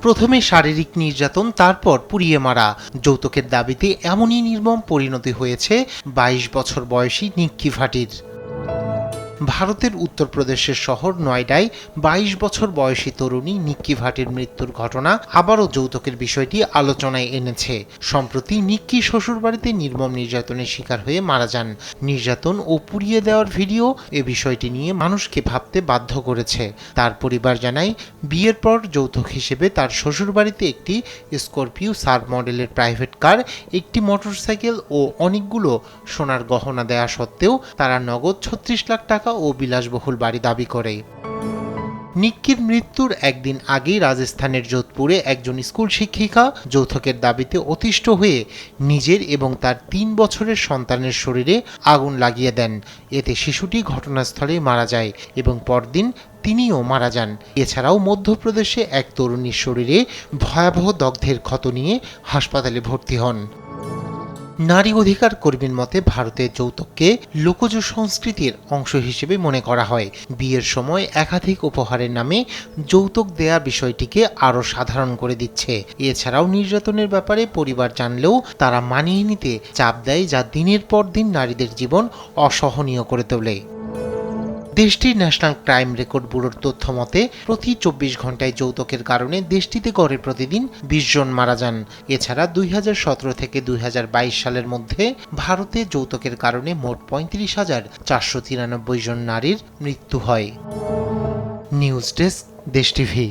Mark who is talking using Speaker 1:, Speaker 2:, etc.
Speaker 1: প্রথমে শারীরিক নির্যাতন, তারপর পুড়িয়ে মারা। যৌতুকের দাবিতে এমনই নির্মম পরিণতি হয়েছে ২২ বছর বয়সী নিক্কি ভাটির। ভারতের উত্তরপ্রদেশের শহর নয়ডায় ২২ বছর বয়সী তরুণী নিক্কি ভাটির মৃত্যুর ঘটনা আবারও যৌতুকের বিষয়টি আলোচনায় এনেছে। সম্প্রতি নিক্কি শ্বশুরবাড়িতে নির্মম নির্যাতনের শিকার হয়ে মারা যান। নির্যাতন ও পুড়িয়ে দেওয়ার ভিডিও এ বিষয়টি নিয়ে মানুষকে ভাবতে বাধ্য করেছে। তার পরিবার জানায়, বিয়ের পর যৌতুক হিসেবে তার শ্বশুরবাড়িতে একটি স্করপিও সাব মডেলের প্রাইভেট কার, একটি মোটরসাইকেল ও অনেকগুলো সোনার গহনা দেয়া সত্ত্বেও তারা নগদ ৩৬ লাখ টাকা ও বিলাসবহুল বাড়ি দাবি করে। নিক্কির মৃত্যুর একদিন আগেই রাজস্থানের যোধপুরে একজন স্কুল শিক্ষিকা যৌতুকের দাবিতে অতিষ্ঠ হয়ে নিজের এবং তার ৩ বছরের সন্তানের শরীরে আগুন লাগিয়ে দেন। এতে শিশুটি ঘটনাস্থলে মারা যায় এবং পরদিন তিনিও মারা যান। এছাড়াও মধ্যপ্রদেশে এক তরুণীর শরীরে ভয়াবহ দগ্ধের ক্ষত নিয়ে হাসপাতালে ভর্তি হন। নারী অধিকার কর্মীর মতে, ভারতের যৌতুককে লোকজ সংস্কৃতির অংশ হিসেবে মনে করা হয়। বিয়ের সময় একাধিক উপহারের নামে যৌতুক দেয়া বিষয়টিকে আরও সাধারণ করে দিচ্ছে। এছাড়াও নির্যাতনের ব্যাপারে পরিবার জানলেও তারা মানিয়ে নিতে চাপ দেয়, যা দিনের পর দিন নারীদের জীবন অসহনীয় করে তোলে। দেশটির ন্যাশনাল ক্রাইম রেকর্ড ব্যুরোর তথ্য মতে, প্রতি ২৪ ঘন্টায় যৌতুকের কারণে দেশটিতে গড়ে প্রতিদিন ২০ জন মারা যান। এছাড়া ২০১৭ থেকে ২০২২ সালের মধ্যে ভারতে যৌতুকের কারণে মোট ৩৫,৪৯৩ জন নারীর মৃত্যু হয়। নিউজ ডেস্ক, দেশ টিভি।